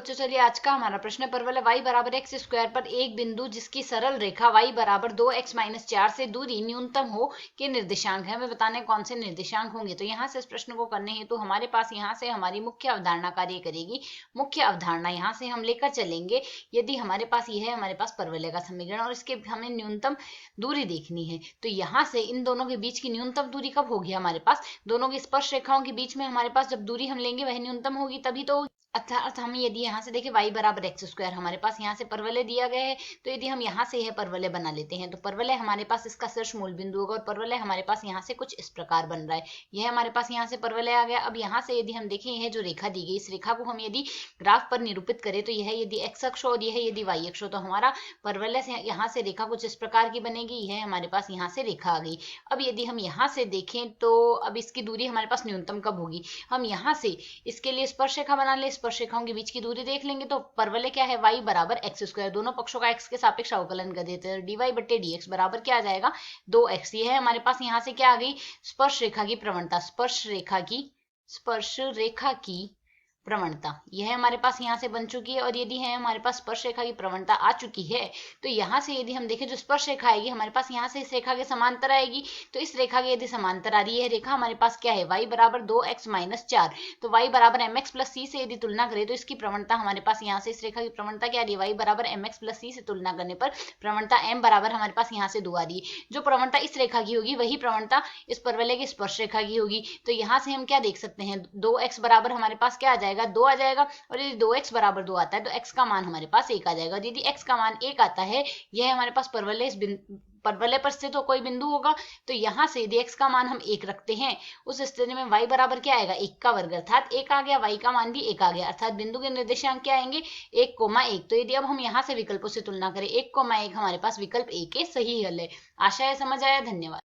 बच्चों चलिए आज का हमारा प्रश्न परवलय y बराबर एक्स स्क्वायर पर एक बिंदु जिसकी सरल रेखा y बराबर 2x-4 से दूरी न्यूनतम हो के निर्देशांक है। हमें बताने कौन से निर्देशांक होंगे। तो यहाँ से इस प्रश्न को करने हेतु तो हमारे पास यहाँ से हमारी मुख्य अवधारणा कार्य करेगी। मुख्य अवधारणा यहाँ से हम लेकर चलेंगे। यदि हमारे पास यह है हमारे पास परवलय का समीकरण और इसके हमें न्यूनतम दूरी देखनी है, तो यहाँ से इन दोनों के बीच की न्यूनतम दूरी कब होगी हमारे पास, दोनों की स्पर्श रेखाओं के बीच में हमारे पास जब दूरी हम लेंगे वह न्यूनतम होगी, तभी तो। अर्थात हम यदि यहाँ से देखें y बराबर एक्स स्क्वायर हमारे पास यहाँ से परवलय दिया गया है, तो यदि हम यहाँ से यह परवलय बना लेते हैं तो परवलय हमारे पास इसका शीर्ष मूल बिंदु होगा और परवलय हमारे पास यहाँ से कुछ इस प्रकार बन रहा है। यह हमारे पास यहाँ से परवलय आ गया। अब यहाँ से यदि हम देखें यह जो रेखा दी गई, इस रेखा को हम यदि ग्राफ पर निरूपित करें तो यह यदि एक्स अक्ष और यह यदि y अक्ष हो, तो हमारा परवलय से यहाँ से रेखा कुछ इस प्रकार की बनेगी। यह हमारे पास यहाँ से रेखा आ गई। अब यदि हम यहाँ से देखें तो अब इसकी दूरी हमारे पास न्यूनतम कब होगी, हम यहाँ से इसके लिए स्पर्श रेखा बना ले, स्पर्श रेखाओं के बीच की दूरी देख लेंगे। तो परवलय क्या है, y बराबर एक्स स्क्वायर, दोनों पक्षों का x के सापेक्ष अवकलन कर देते हैं। dy बट्टे dx बराबर क्या आ जाएगा 2x। ये है हमारे पास यहाँ से क्या आ गई, स्पर्श रेखा की प्रवणता, स्पर्श रेखा की प्रवणता यह हमारे पास यहाँ से बन चुकी है। और यदि है हमारे पास स्पर्श रेखा की प्रवणता आ चुकी है, तो यहाँ से यदि हम देखें जो स्पर्श रेखा आएगी हमारे पास यहाँ से इस रेखा के समांतर आएगी। तो इस रेखा के यदि समांतर आ रही है रेखा हमारे पास क्या है, y बराबर 2x-4, तो y बराबर mx प्लस c से यदि तुलना करें तो इसकी प्रवणता हमारे पास यहाँ से इस रेखा की प्रवणता क्या आ रही है, y बराबर mx प्लस c से तुलना करने पर प्रवणता m बराबर हमारे पास यहाँ से 2 आ रही है। जो प्रवणता इस रेखा की होगी वही प्रवणता इस परवलय की स्पर्श रेखा की होगी। तो यहाँ से हम क्या देख सकते हैं, 2x बराबर हमारे पास क्या आ जाएगा, 2 आ जाएगा। और यदि 2x बराबर 2 आता है तो x का मान हमारे पास 1 आ जाएगा। और यदि x का मान 1 आता है, यह हमारे पास परवलय इस परवलय पर स्थित तो कोई बिंदु होगा। तो यहाँ से यदि x का मान हम 1 रखते हैं, उस स्थिति में y बराबर क्या आएगा, 1 का वर्ग, अर्थात 1 आ गया, y का मान भी 1 आ गया, अर्थात बिंदु के निर्देशांक क्या आएंगे 1,1। तो यदि अब हम यहाँ से विकल्पों से तुलना करें 1,1 हमारे पास विकल्प A के सही हल है। आशा है समझ आया। धन्यवाद।